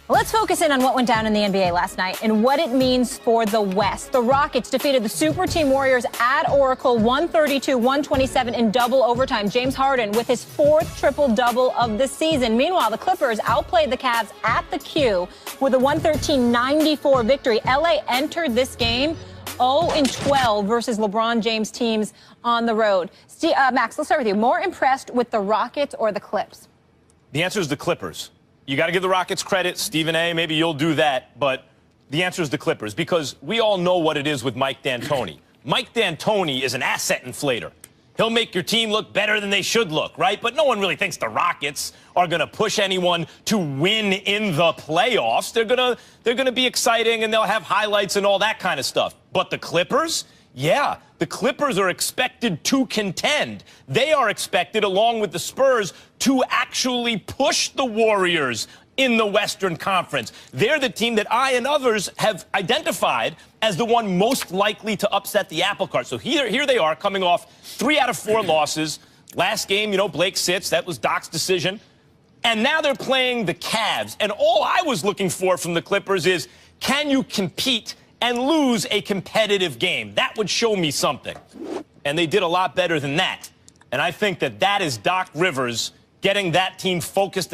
Let's focus in on what went down in the NBA last night and what it means for the West. The Rockets defeated the Super Team Warriors at Oracle 132-127 in double overtime. James Harden with his fourth triple-double of the season. Meanwhile, the Clippers outplayed the Cavs at the Q with a 113-94 victory. LA entered this game 0-12 versus LeBron James teams on the road. Max, let's start with you. More impressed with the Rockets or the Clips? The answer is the Clippers. You got to give the Rockets credit. Stephen A., maybe you'll do that, but the answer is the Clippers because we all know what it is with Mike D'Antoni. Mike D'Antoni is an asset inflator. He'll make your team look better than they should look, right? But no one really thinks the Rockets are going to push anyone to win in the playoffs. They're gonna be exciting and they'll have highlights and all that kind of stuff. But the Clippers? Yeah, the Clippers are expected to contend. They are expected, along with the Spurs, to actually push the Warriors in the Western Conference. They're the team that I and others have identified as the one most likely to upset the apple cart. So here they are coming off 3 out of 4 losses. Last game, Blake sits. That was Doc's decision. And now they're playing the Cavs. And all I was looking for from the Clippers is, can you compete and lose a competitive game? That would show me something. And they did a lot better than that. And I think that is Doc Rivers getting that team focused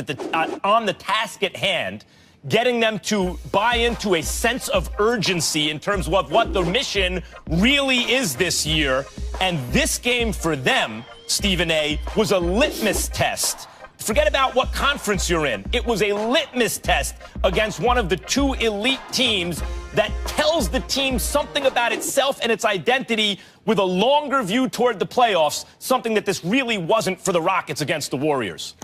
on the task at hand, getting them to buy into a sense of urgency in terms of what the mission really is this year. And this game for them, Stephen A., was a litmus test. Forget about what conference you're in. It was a litmus test against one of the 2 elite teams that tells the team something about itself and its identity with a longer view toward the playoffs, something that this really wasn't for the Rockets against the Warriors.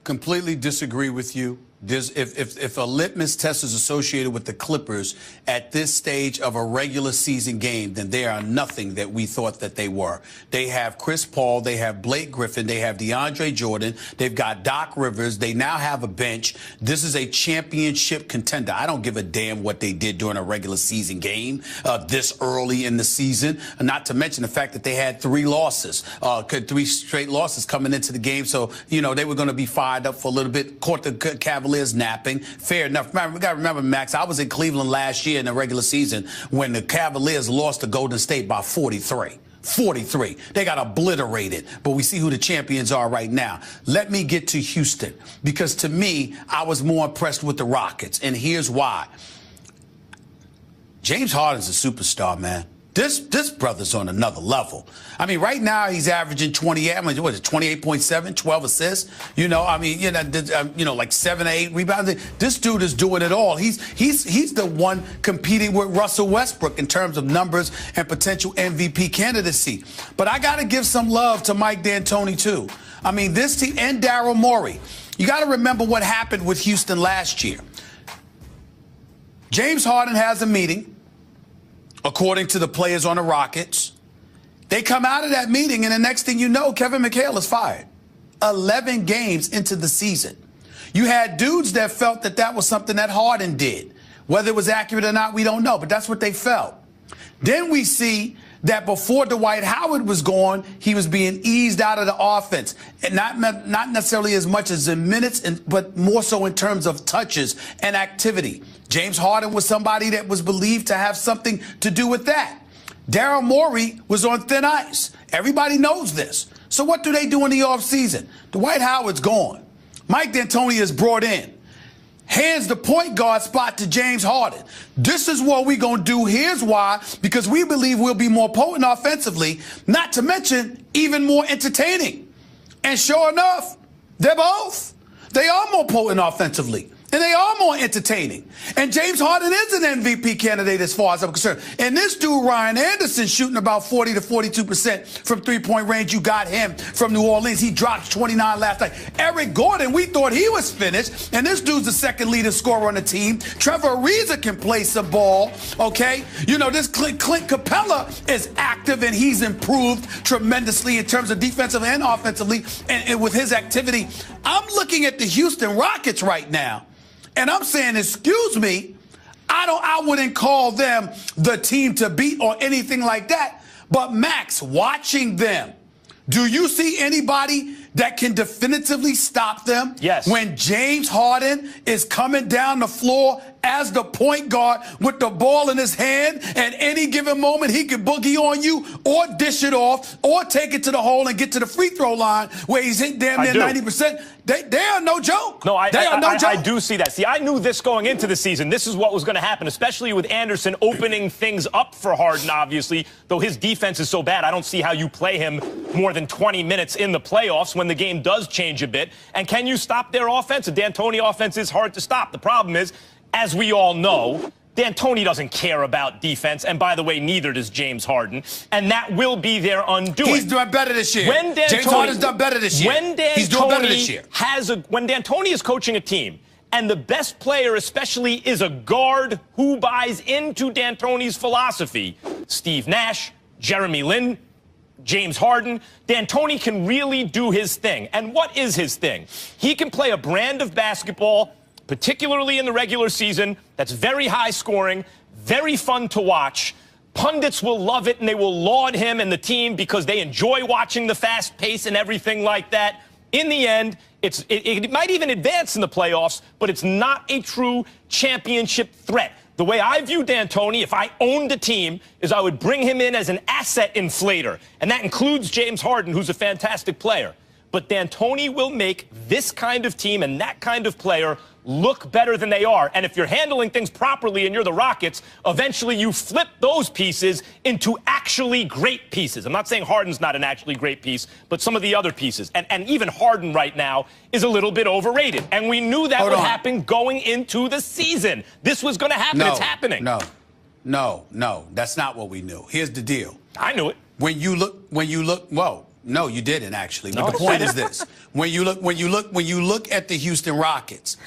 Completely disagree with you. If a litmus test is associated with the Clippers at this stage of a regular season game, then they are nothing that we thought that they were. They have Chris Paul, they have Blake Griffin, they have DeAndre Jordan, they've got Doc Rivers, they now have a bench. This is a championship contender. I don't give a damn what they did during a regular season game this early in the season, not to mention the fact that they had 3 losses, 3 straight losses coming into the game. So, they were going to be fired up for a little bit, caught the Cavaliers napping. Fair enough. We got to remember, Max, I was in Cleveland last year in the regular season when the Cavaliers lost to Golden State by 43. 43. They got obliterated. But we see who the champions are right now. Let me get to Houston, because to me, I was more impressed with the Rockets. And here's why. James Harden's a superstar, man. This brother's on another level. I mean, right now he's averaging 28. I mean, what is it, 28.7, 12 assists? Like 7 or 8 rebounds. This dude is doing it all. He's the one competing with Russell Westbrook in terms of numbers and potential MVP candidacy. But I got to give some love to Mike D'Antoni too. I mean, this team and Daryl Morey. You got to remember what happened with Houston last year. James Harden has a meeting. According to the players on the Rockets, they come out of that meeting, and the next thing you know, Kevin McHale is fired. 11 games into the season. You had dudes that felt that was something that Harden did. Whether it was accurate or not, we don't know, but that's what they felt. Then we see that before Dwight Howard was gone, he was being eased out of the offense. And not necessarily as much as in minutes, but more so in terms of touches and activity. James Harden was somebody that was believed to have something to do with that. Daryl Morey was on thin ice. Everybody knows this. So what do they do in the offseason? Dwight Howard's gone. Mike D'Antoni is brought in. Hands the point guard spot to James Harden. This is what we're going to do. Here's why. Because we believe we'll be more potent offensively, not to mention even more entertaining. And sure enough, they're both. They are more potent offensively. And they are more entertaining. And James Harden is an MVP candidate as far as I'm concerned. And this dude, Ryan Anderson, shooting about 40 to 42% from three-point range. You got him from New Orleans. He dropped 29 last night. Eric Gordon, we thought he was finished. And this dude's the second leading scorer on the team. Trevor Ariza can play some ball, okay? This Clint Capella is active, and he's improved tremendously in terms of defensive and offensively. And with his activity, I'm looking at the Houston Rockets right now. And I'm saying, excuse me, I wouldn't call them the team to beat or anything like that. But Max, watching them, do you see anybody that can definitively stop them. Yes. When James Harden is coming down the floor as the point guard with the ball in his hand, at any given moment he can boogie on you or dish it off or take it to the hole and get to the free throw line where he's hit damn near 90%. They are no joke. No, they are no joke. I do see that. See, I knew this going into the season. This is what was going to happen, especially with Anderson opening things up for Harden, obviously. Though his defense is so bad, I don't see how you play him more than 20 minutes in the playoffs when the game does change a bit. And can you stop their offense? The D'Antoni offense is hard to stop. The problem is, as we all know, D'Antoni doesn't care about defense, and by the way, neither does James Harden, and that will be their undoing. He's doing better this year. James Harden's done better this year. He's doing better this year. When D'Antoni is coaching a team, and the best player especially is a guard who buys into D'Antoni's philosophy, Steve Nash, Jeremy Lin, James Harden, D'Antoni can really do his thing. And what is his thing? He can play a brand of basketball, particularly in the regular season, that's very high scoring, very fun to watch. Pundits will love it and they will laud him and the team because they enjoy watching the fast pace and everything like that. In the end, it might even advance in the playoffs, but it's not a true championship threat. The way I view D'Antoni, if I owned a team, is I would bring him in as an asset inflator. And that includes James Harden, who's a fantastic player. But D'Antoni will make this kind of team and that kind of player look better than they are. And if you're handling things properly and you're the Rockets, eventually you flip those pieces into actually great pieces. I'm not saying Harden's not an actually great piece, but some of the other pieces. And even Harden right now is a little bit overrated. And we knew that would happen going into the season. This was going to happen. It's happening. No. That's not what we knew. Here's the deal. I knew it. When you look, well, no, you didn't actually. But the point is this: when you look at the Houston Rockets,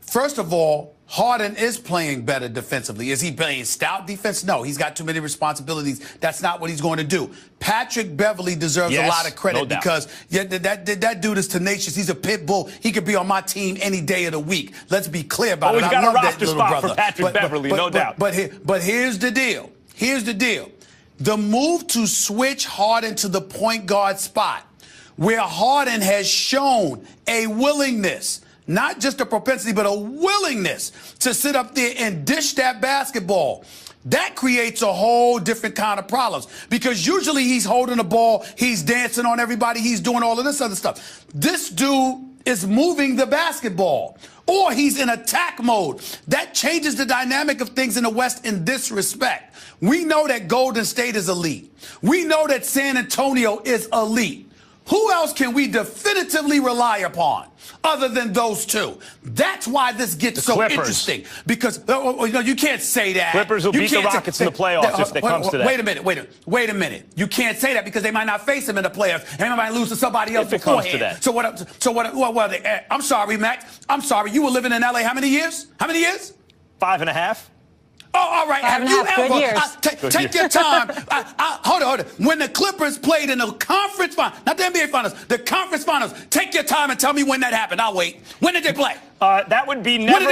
first of all, Harden is playing better defensively. Is he playing stout defense? No, he's got too many responsibilities. That's not what he's going to do. Patrick Beverley deserves a lot of credit because that dude is tenacious. He's a pit bull. He could be on my team any day of the week. Let's be clear about it. I love that little brother. For Patrick Beverley, no doubt. But here's the deal. Here's the deal. The move to switch Harden to the point guard spot, where Harden has shown a willingness, not just a propensity, but a willingness to sit up there and dish that basketball. That creates a whole different kind of problems because usually he's holding the ball, he's dancing on everybody, he's doing all of this other stuff. This dude is moving the basketball, or he's in attack mode. That changes the dynamic of things in the West in this respect. We know that Golden State is elite. We know that San Antonio is elite. Who else can we definitively rely upon other than those two? That's why this gets so interesting. Because you can't say that. Clippers will beat the Rockets in the playoffs if it comes to that. Wait a minute. You can't say that because they might not face them in the playoffs and they might lose to somebody else beforehand. If it comes to that. I'm sorry, Max. I'm sorry. You were living in L.A. how many years? 5.5. Oh, all right. Have you ever take your time? Hold on. When the Clippers played in the conference finals, not the NBA finals, the conference finals, take your time and tell me when that happened. I'll wait. When did they play? That would be never.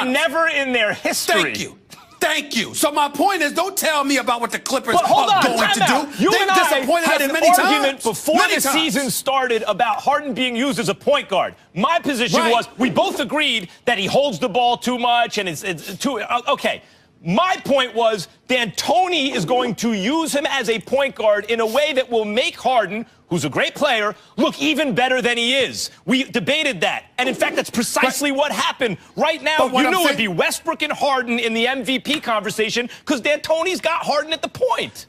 Never in their history. Thank you. So my point is, don't tell me about what the Clippers are going to do. You and I had an argument before the season times. Started about Harden being used as a point guard. My position was we both agreed that he holds the ball too much and it's too okay. My point was D'Antoni is going to use him as a point guard in a way that will make Harden, who's a great player, look even better than he is. We debated that. And, in fact, that's precisely what happened. Right now, you knew it would be Westbrook and Harden in the MVP conversation because D'Antoni's got Harden at the point.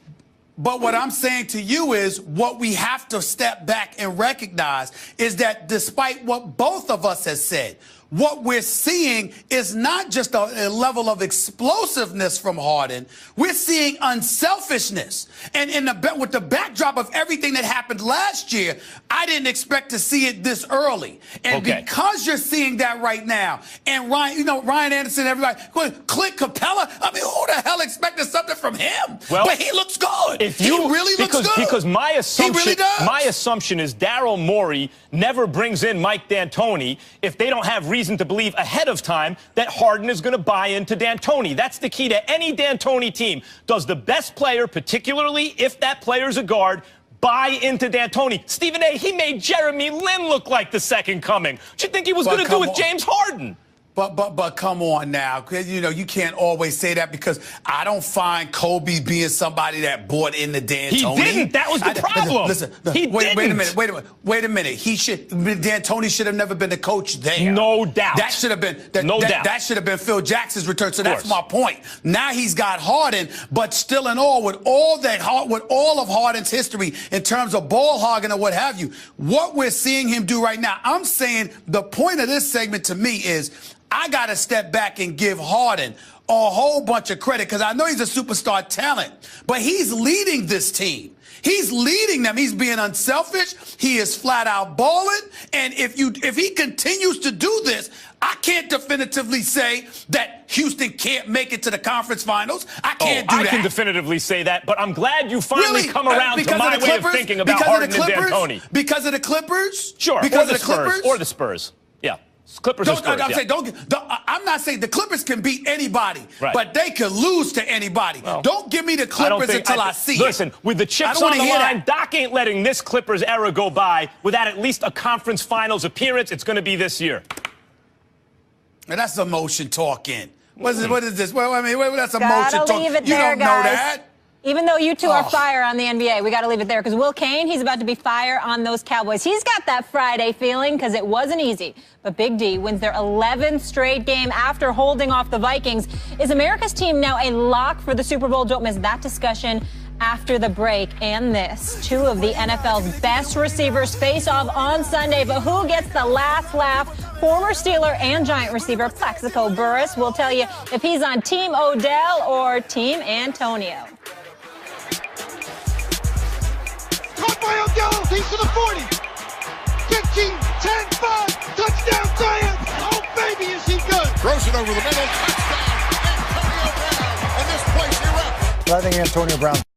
But what I'm saying to you is what we have to step back and recognize is that despite what both of us has said, what we're seeing is not just a level of explosiveness from Harden. We're seeing unselfishness. And with the backdrop of everything that happened last year, I didn't expect to see it this early. And because you're seeing that right now, and Ryan Anderson, everybody, Clint Capella, I mean, who the hell expected something from him? Well, but he looks good. He really looks good. Because my assumption, he really does. My assumption is Daryl Morey never brings in Mike D'Antoni if they don't have reason to believe ahead of time that Harden is going to buy into D'Antoni. That's the key to any D'Antoni team. Does the best player, particularly if that player's a guard, buy into D'Antoni. Stephen A., he made Jeremy Lin look like the second coming. What do you think he was going to do with James Harden? But come on now. You know, you can't always say that because I don't find Kobe being somebody that bought into D'Antoni. He didn't. That was the problem. Listen, he wait a didn't. Wait a minute. D'Antoni should have never been the coach there. No doubt. That should have been that should have been Phil Jackson's return. So that's my point. Now he's got Harden, but still in all, with all of Harden's history in terms of ball hogging or what have you, what we're seeing him do right now, I'm saying the point of this segment to me is I got to step back and give Harden a whole bunch of credit because I know he's a superstar talent, but he's leading this team. He's leading them. He's being unselfish. He is flat out balling. And if he continues to do this, I can't definitively say that Houston can't make it to the conference finals. I can't do that. I can definitively say that, but I'm glad you finally come around to my way of thinking about Harden and D'Antoni. Because of the Clippers? Sure. Because of the Clippers? Or the Spurs. Yeah. Clippers or Spurs, I'm not saying the Clippers can beat anybody, right, but they could lose to anybody. Well, don't give me the Clippers until I see it. Listen, with the chips on the line, Doc ain't letting this Clippers era go by without at least a conference finals appearance. It's going to be this year. And that's emotion talking. What is this? Well, I mean, that's emotion talking. You don't know that. Even though you two are fire on the NBA, we got to leave it there because Will Kane, he's about to be fire on those Cowboys. He's got that Friday feeling because it wasn't easy. But Big D wins their 11th straight game after holding off the Vikings. Is America's team now a lock for the Super Bowl? Don't miss that discussion after the break. And this, two of the NFL's best receivers face off on Sunday. But who gets the last laugh? Former Steeler and Giant receiver Plaxico Burress will tell you if he's on Team Odell or Team Antonio. Caught by Odell, he's to the 40, 15, 10, 5, touchdown Giants! Oh baby, is he good! Throws it over the middle, touchdown, Antonio Brown, and this place erupts. I think Antonio Brown